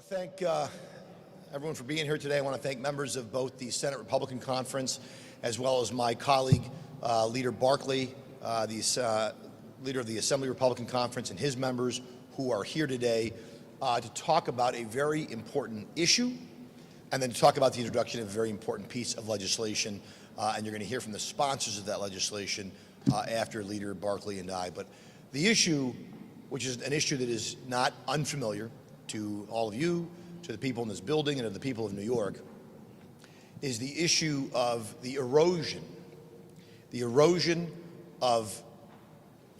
want to thank everyone for being here today. I want to thank members of both the Senate Republican Conference as well as my colleague, Leader Barclay, the leader of the Assembly Republican Conference, and his members who are here today to talk about a very important issue and then to talk about the introduction of a very important piece of legislation. And you're going to hear from the sponsors of that legislation after Leader Barclay and I. But the issue, which is an issue that is not unfamiliar to all of you, to the people in this building, and to the people of New York, is the issue of the erosion of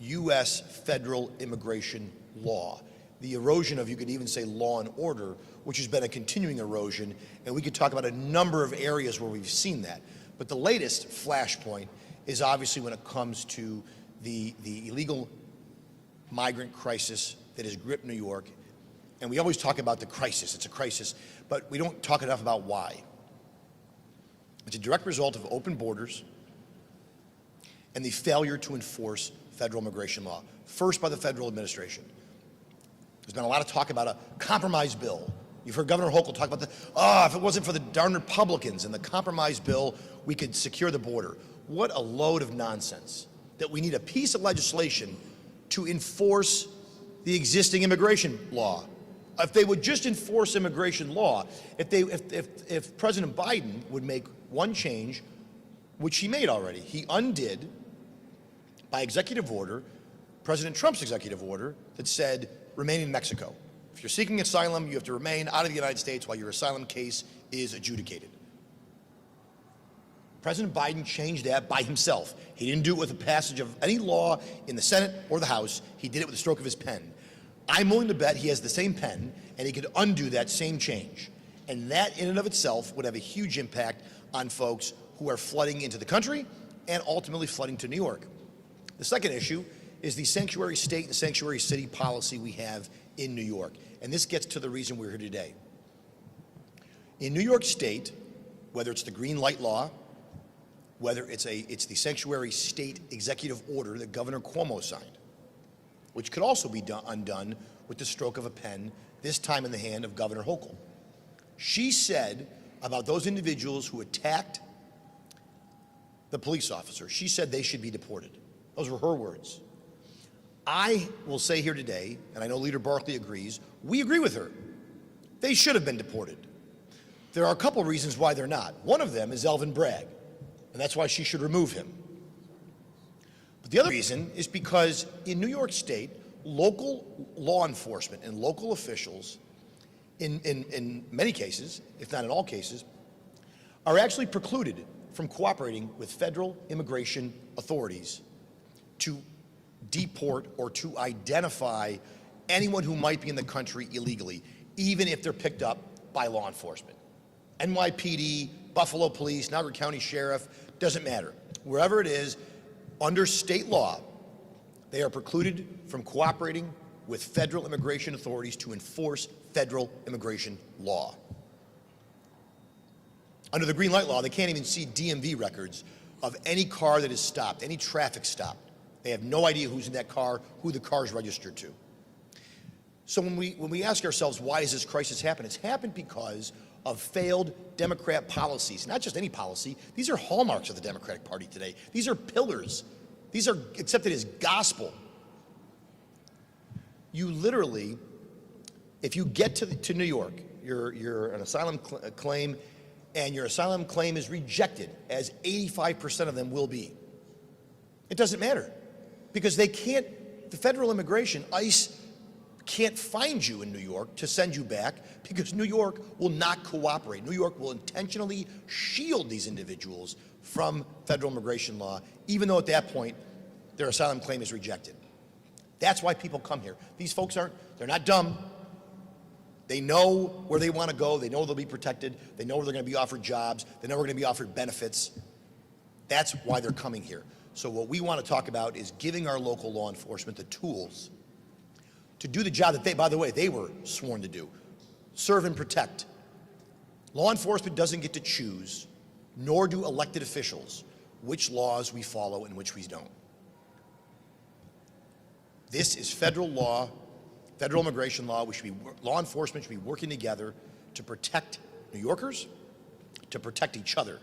U.S. federal immigration law, the erosion of, you could even say, law and order, which has been a continuing erosion, and we could talk about a number of areas where we've seen that. But the latest flashpoint is obviously when it comes to the illegal migrant crisis that has gripped New York. And we always talk about the crisis, it's a crisis, but we don't talk enough about why. It's a direct result of open borders and the failure to enforce federal immigration law, first by the federal administration. There's been a lot of talk about a compromise bill. You've heard Governor Hochul talk about if it wasn't for the darn Republicans and the compromise bill, we could secure the border. What a load of nonsense, that we need a piece of legislation to enforce the existing immigration law. If they would just enforce immigration law, if President Biden would make one change, which he made already, he undid, by executive order, President Trump's executive order that said, remain in Mexico. If you're seeking asylum, you have to remain out of the United States while your asylum case is adjudicated. President Biden changed that by himself. He didn't do it with the passage of any law in the Senate or the House. He did it with the stroke of his pen. I'm willing to bet he has the same pen and he could undo that same change. And that in and of itself would have a huge impact on folks who are flooding into the country and ultimately flooding to New York. The second issue is the sanctuary state and sanctuary city policy we have in New York. And this gets to the reason we're here today. In New York State, whether it's the green light law, whether it's the sanctuary state executive order that Governor Cuomo signed, which could also be undone with the stroke of a pen, this time in the hand of Governor Hochul. She said about those individuals who attacked the police officer, she said they should be deported. Those were her words. I will say here today, and I know Leader Barclay agrees, we agree with her. They should have been deported. There are a couple reasons why they're not. One of them is Alvin Bragg, and that's why she should remove him. But the other reason is because in New York State, local law enforcement and local officials, in many cases, if not in all cases, are actually precluded from cooperating with federal immigration authorities to deport or to identify anyone who might be in the country illegally, even if they're picked up by law enforcement. NYPD, Buffalo Police, Niagara County Sheriff, doesn't matter. Wherever it is, under state law, they are precluded from cooperating with federal immigration authorities to enforce federal immigration law. Under the green light law, they can't even see DMV records of any car that is stopped, any traffic stop. They have no idea who's in that car, who the car is registered to. So when we ask ourselves, why has this crisis happened? It's happened because of failed Democrat policies. Not just any policy, these are hallmarks of the Democratic Party today. These are pillars. These are accepted as gospel. You literally, if you get to New York, you're an asylum claim, and your asylum claim is rejected, as 85% of them will be. It doesn't matter, because they can't, the federal immigration, ICE, can't find you in New York to send you back because New York will not cooperate. New York will intentionally shield these individuals from federal immigration law, even though at that point their asylum claim is rejected. That's why people come here. These folks they're not dumb. They know where they want to go. They know they'll be protected. They know where they're going to be offered jobs. They know we're going to be offered benefits. That's why they're coming here. So what we want to talk about is giving our local law enforcement the tools to do the job that they, by the way, they were sworn to do. Serve and protect. Law enforcement doesn't get to choose, nor do elected officials, which laws we follow and which we don't. This is federal law federal immigration law. Law enforcement should be working together to protect New Yorkers, to protect each other.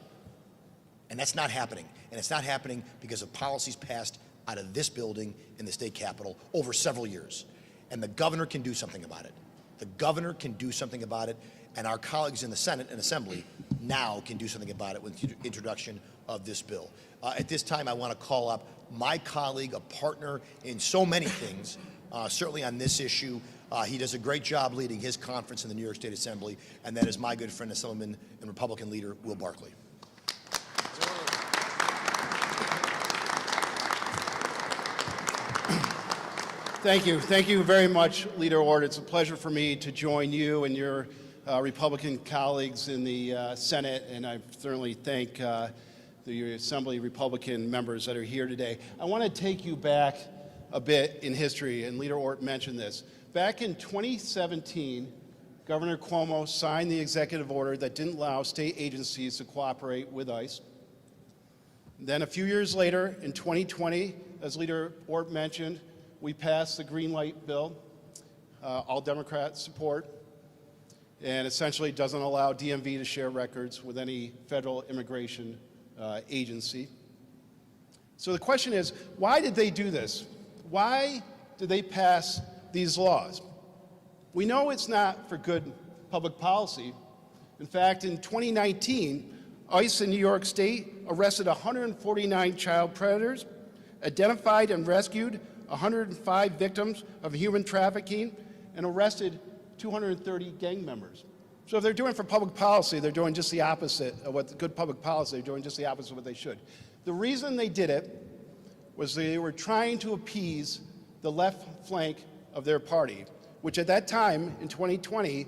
And that's not happening. And it's not happening because of policies passed out of this building in the state capitol over several years. And the governor can do something about it. The governor can do something about it, and our colleagues in the Senate and Assembly now can do something about it with the introduction of this bill. At this time, I want to call up my colleague, a partner in so many things, certainly on this issue. He does a great job leading his conference in the New York State Assembly, and that is my good friend, Assemblyman and Republican Leader Will Barclay. Thank you very much, Leader Ortt. It's a pleasure for me to join you and your Republican colleagues in the Senate, and I certainly thank the Assembly Republican members that are here today. I want to take you back a bit in history, and Leader Ortt mentioned this. Back in 2017, Governor Cuomo signed the executive order that didn't allow state agencies to cooperate with ICE. Then a few years later, in 2020, as Leader Ortt mentioned, we passed the Green Light Bill, all Democrats support, and essentially doesn't allow DMV to share records with any federal immigration agency. So the question is, why did they do this? Why did they pass these laws? We know it's not for good public policy. In fact, in 2019, ICE in New York State arrested 149 child predators, identified and rescued 105 victims of human trafficking, and arrested 230 gang members. So if they're doing it for public policy, they're doing just the opposite of what good public policy, they're doing just the opposite of what they should. The reason they did it was they were trying to appease the left flank of their party, which at that time, in 2020,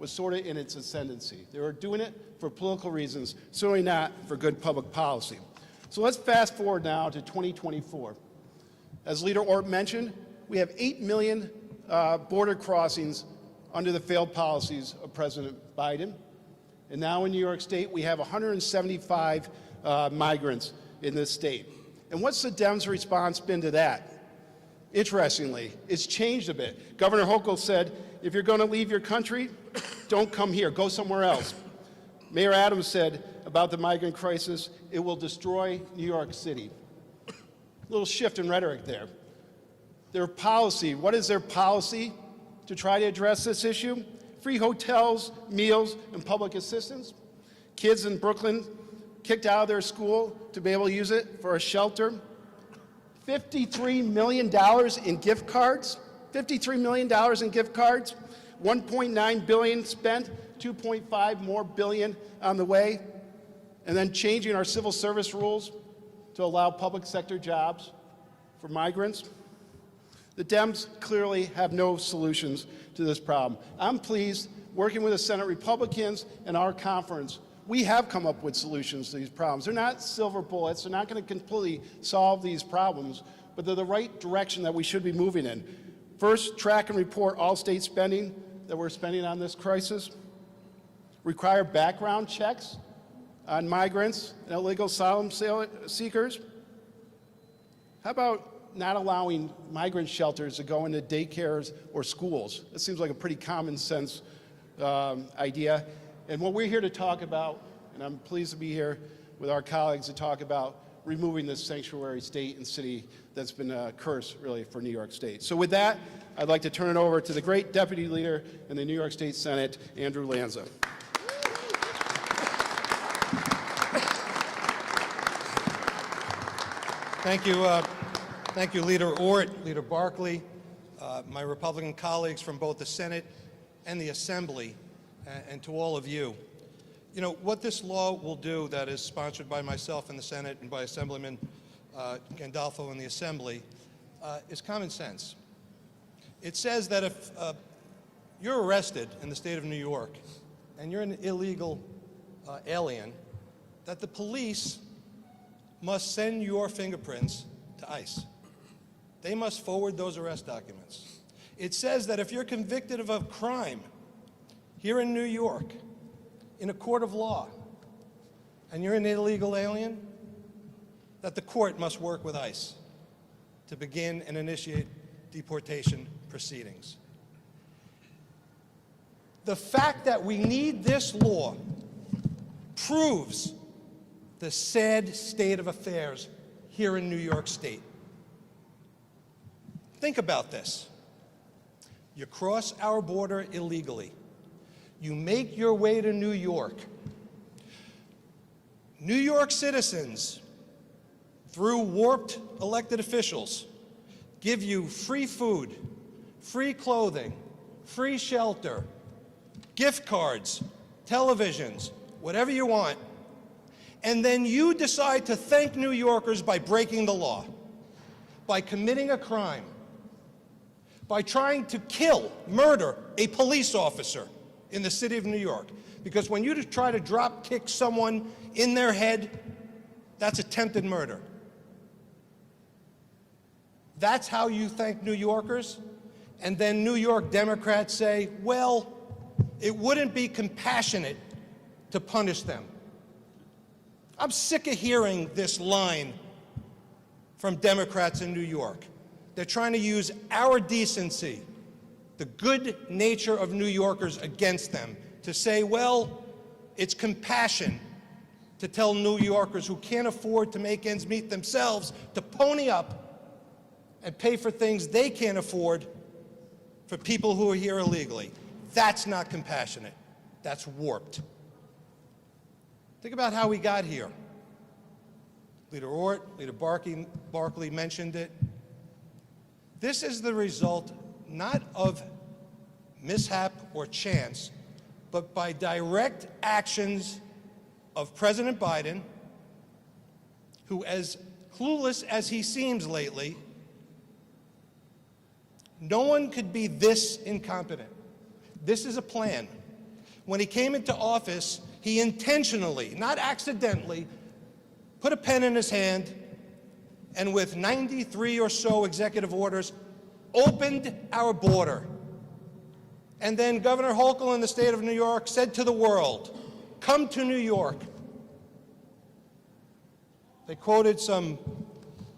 was sort of in its ascendancy. They were doing it for political reasons, certainly not for good public policy. So let's fast forward now to 2024. As Leader Ortt mentioned, we have 8 million border crossings under the failed policies of President Biden. And now in New York State, we have 175 migrants in this state. And what's the Dems' response been to that? Interestingly, it's changed a bit. Governor Hochul said, if you're going to leave your country, don't come here, go somewhere else. Mayor Adams said about the migrant crisis, it will destroy New York City. Little shift in rhetoric there. Their policy, what is their policy to try to address this issue? Free hotels, meals, and public assistance. Kids in Brooklyn kicked out of their school to be able to use it for a shelter. $53 million in gift cards. $53 million in gift cards. $1.9 billion spent, 2.5 more billion on the way. And then changing our civil service rules to allow public sector jobs for migrants. The Dems clearly have no solutions to this problem. I'm pleased, working with the Senate Republicans and our conference, we have come up with solutions to these problems. They're not silver bullets, they're not going to completely solve these problems, but they're the right direction that we should be moving in. First, track and report all state spending that we're spending on this crisis. Require background checks on migrants and illegal asylum seekers. How about not allowing migrant shelters to go into daycares or schools? It seems like a pretty common sense idea. And what we're here to talk about, and I'm pleased to be here with our colleagues to talk about removing this sanctuary state and city that's been a curse, really, for New York State. So with that, I'd like to turn it over to the great Deputy Leader in the New York State Senate, Andrew Lanza. Thank you, Leader Ortt, Leader Barclay, my Republican colleagues from both the Senate and the Assembly, and to all of you. You know, what this law will do, that is sponsored by myself in the Senate and by Assemblyman Gandolfo in the Assembly, is common sense. It says that if you're arrested in the state of New York and you're an illegal alien, that the police must send your fingerprints to ICE. They must forward those arrest documents. It says that if you're convicted of a crime here in New York, in a court of law, and you're an illegal alien, that the court must work with ICE to begin and initiate deportation proceedings. The fact that we need this law proves the sad state of affairs here in New York State. Think about this. You cross our border illegally. You make your way to New York. New York citizens, through warped elected officials, give you free food, free clothing, free shelter, gift cards, televisions, whatever you want, and then you decide to thank New Yorkers by breaking the law, by committing a crime, by trying to kill, murder a police officer in the city of New York. Because when you try to drop kick someone in their head, that's attempted murder. That's how you thank New Yorkers? And then New York Democrats say, well, it wouldn't be compassionate to punish them. I'm sick of hearing this line from Democrats in New York. They're trying to use our decency, the good nature of New Yorkers, against them to say, well, it's compassion to tell New Yorkers who can't afford to make ends meet themselves to pony up and pay for things they can't afford for people who are here illegally. That's not compassionate. That's warped. Think about how we got here. Leader Ortt, Leader Barclay mentioned it. This is the result not of mishap or chance, but by direct actions of President Biden, who, as clueless as he seems lately, no one could be this incompetent. This is a plan. When he came into office, he intentionally, not accidentally, put a pen in his hand and with 93 or so executive orders, opened our border. And then Governor Hochul in the state of New York said to the world, come to New York. They quoted some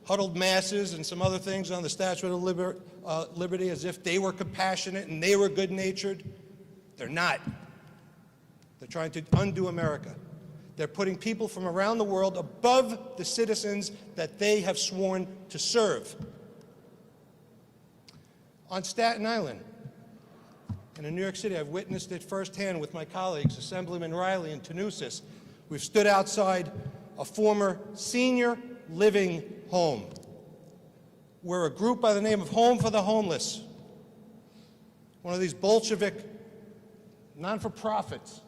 huddled masses and some other things on the Statue of Liberty as if they were compassionate and they were good-natured. They're not. They're trying to undo America. They're putting people from around the world above the citizens that they have sworn to serve. On Staten Island, and in New York City, I've witnessed it firsthand with my colleagues, Assemblyman Riley and Tanusis. We've stood outside a former senior living home where a group by the name of Home for the Homeless, one of these Bolshevik non-for-profits,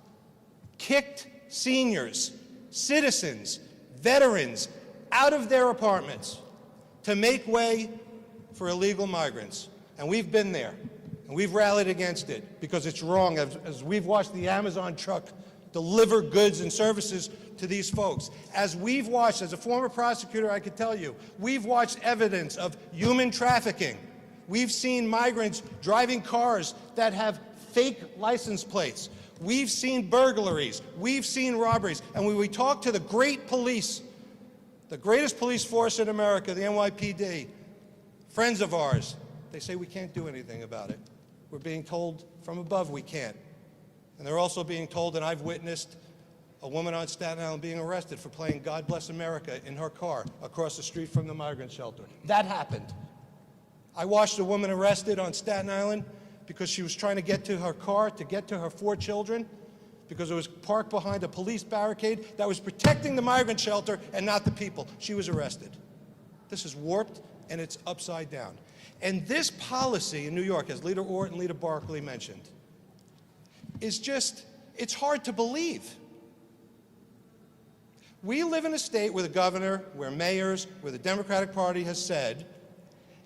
kicked seniors, citizens, veterans out of their apartments to make way for illegal migrants. And we've been there, and we've rallied against it because it's wrong, as we've watched the Amazon truck deliver goods and services to these folks. As we've watched, as a former prosecutor, I could tell you, we've watched evidence of human trafficking. We've seen migrants driving cars that have fake license plates. We've seen burglaries. We've seen robberies. And when we talk to the great police, the greatest police force in America, the NYPD, friends of ours, they say we can't do anything about it. We're being told from above we can't. And they're also being told, and I've witnessed a woman on Staten Island being arrested for playing God Bless America in her car across the street from the migrant shelter. That happened. I watched a woman arrested on Staten Island because she was trying to get to her car, to get to her 4 children, because it was parked behind a police barricade that was protecting the migrant shelter and not the people. She was arrested. This is warped, and it's upside down. And this policy in New York, as Leader Ortt and Leader Barclay mentioned, is just, it's hard to believe. We live in a state where the governor, where mayors, where the Democratic Party has said,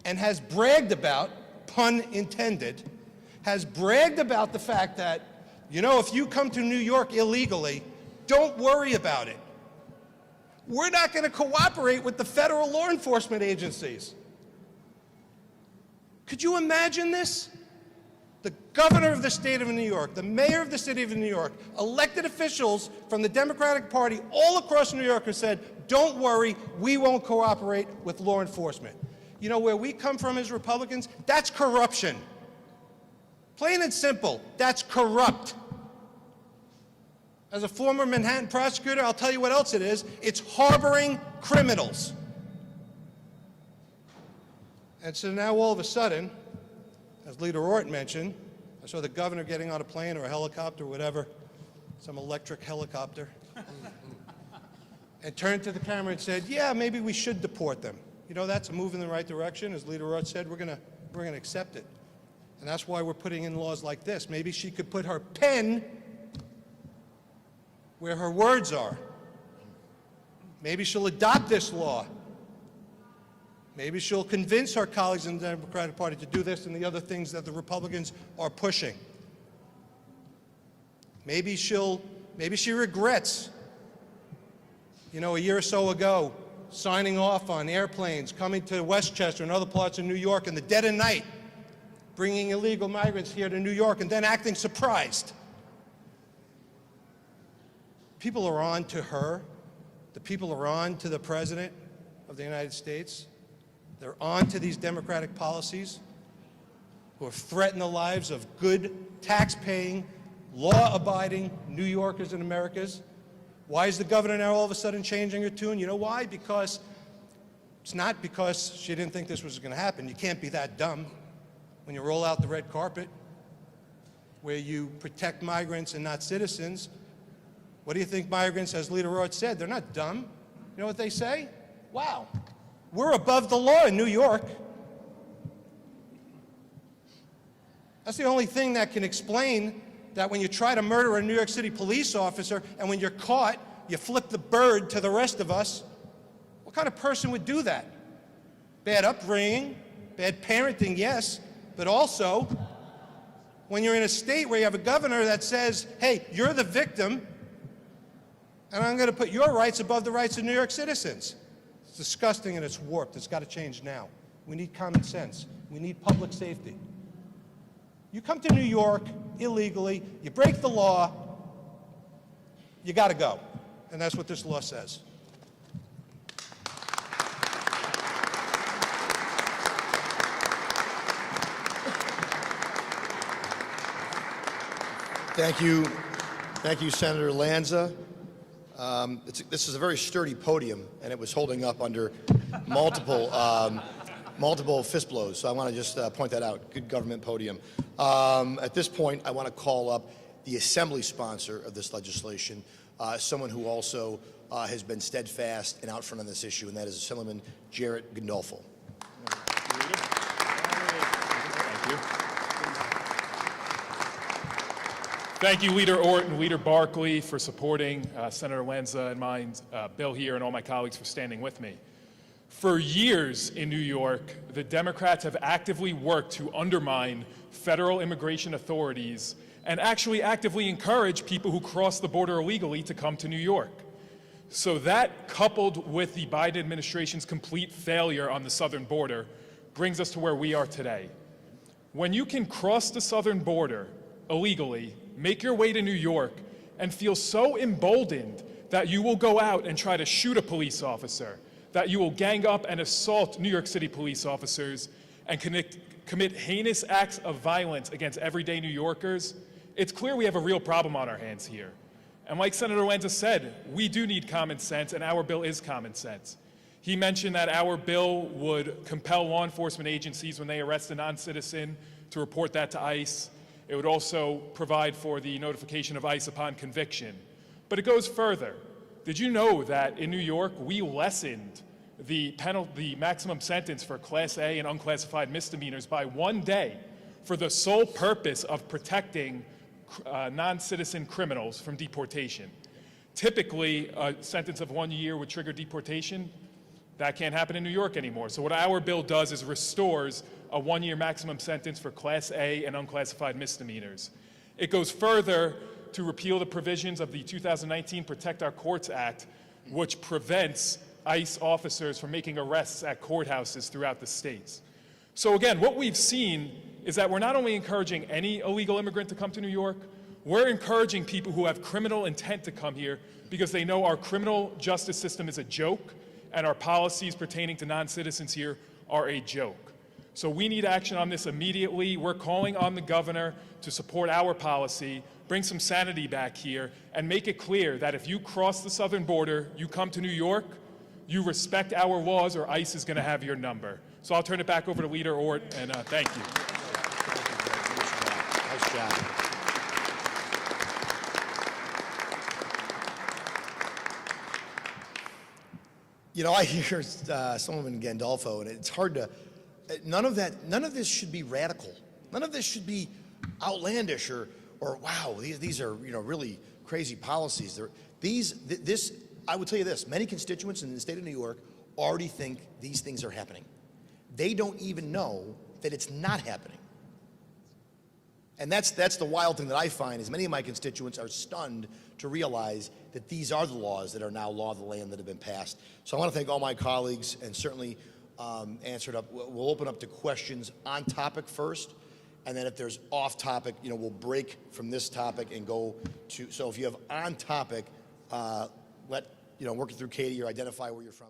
and has bragged about, pun intended, has bragged about the fact that, you know, if you come to New York illegally, don't worry about it. We're not going to cooperate with the federal law enforcement agencies. Could you imagine this? The governor of the state of New York, the mayor of the city of New York, elected officials from the Democratic Party all across New York have said, don't worry, we won't cooperate with law enforcement. You know where we come from as Republicans? That's corruption. Plain and simple, that's corrupt. As a former Manhattan prosecutor, I'll tell you what else it is. It's harboring criminals. And so now all of a sudden, as Leader Ortt mentioned, I saw the governor getting on a plane or a helicopter or whatever, some electric helicopter, and turned to the camera and said, yeah, maybe we should deport them. You know, that's a move in the right direction. As Leader Ortt said, we're gonna accept it. And that's why we're putting in laws like this. Maybe she could put her pen where her words are. Maybe she'll adopt this law. Maybe she'll convince her colleagues in the Democratic Party to do this and the other things that the Republicans are pushing. Maybe she regrets, you know, a year or so ago, signing off on airplanes coming to Westchester and other parts of New York in the dead of night, bringing illegal migrants here to New York and then acting surprised. People are on to her. The people are on to the President of the United States. They're on to these Democratic policies who have threatened the lives of good, tax-paying, law-abiding New Yorkers and Americans. Why is the governor now all of a sudden changing her tune? You know why? Because it's not because she didn't think this was going to happen. You can't be that dumb when you roll out the red carpet where you protect migrants and not citizens. What do you think migrants, as Leader Ortt said, they're not dumb. You know what they say? Wow, we're above the law in New York. That's the only thing that can explain that when you try to murder a New York City police officer and when you're caught, you flip the bird to the rest of us. What kind of person would do that? Bad upbringing, bad parenting, yes, but also when you're in a state where you have a governor that says, hey, you're the victim, and I'm going to put your rights above the rights of New York citizens. It's disgusting and it's warped. It's got to change now. We need common sense. We need public safety. You come to New York illegally, you break the law, you got to go. And that's what this law says. Thank you. Thank you, Senator Lanza. This is a very sturdy podium, and it was holding up under multiple fist blows. So I want to just point that out. Good government podium. At this point, I want to call up the Assembly sponsor of this legislation, someone who also has been steadfast and out front on this issue, and that is Assemblyman Jarett Gandolfo. Thank you. Thank you, Leader Ortt and Leader Barclay, for supporting Senator Lanza and mine's bill here, and all my colleagues for standing with me. For years in New York, the Democrats have actively worked to undermine federal immigration authorities and actually actively encourage people who cross the border illegally to come to New York. So that, coupled with the Biden administration's complete failure on the southern border, brings us to where we are today. When you can cross the southern border illegally, make your way to New York, and feel so emboldened that you will go out and try to shoot a police officer, that you will gang up and assault New York City police officers and commit heinous acts of violence against everyday New Yorkers, it's clear we have a real problem on our hands here. And like Senator Lanza said, we do need common sense, and our bill is common sense. He mentioned that our bill would compel law enforcement agencies when they arrest a non-citizen to report that to ICE. It would also provide for the notification of ICE upon conviction. But it goes further. Did you know that in New York, we lessened the maximum sentence for Class A and unclassified misdemeanors by 1 day for the sole purpose of protecting non-citizen criminals from deportation? Typically, a sentence of 1 year would trigger deportation. That can't happen in New York anymore. So what our bill does is restores a 1-year maximum sentence for Class A and unclassified misdemeanors. It goes further to repeal the provisions of the 2019 Protect Our Courts Act, which prevents ICE officers from making arrests at courthouses throughout the states. So again, what we've seen is that we're not only encouraging any illegal immigrant to come to New York, we're encouraging people who have criminal intent to come here because they know our criminal justice system is a joke and our policies pertaining to non-citizens here are a joke. So we need action on this immediately. We're calling on the governor to support our policy, bring some sanity back here, and make it clear that if you cross the southern border, you come to New York, you respect our laws or ICE is going to have your number. So I'll turn it back over to Leader Ortt, and thank you. Nice job. You know, I hear Assemblyman Gandolfo, and it's hard to. None of this should be radical. None of this should be outlandish or wow. These are really crazy policies. I would tell you this: many constituents in the state of New York already think these things are happening. They don't even know that it's not happening. And that's the wild thing that I find is many of my constituents are stunned to realize that these are the laws that are now law of the land that have been passed. So I want to thank all my colleagues and certainly answer it up. We'll open up to questions on topic first, and then if there's off topic, we'll break from this topic and go to. So if you have on topic, working through Katie or identify where you're from.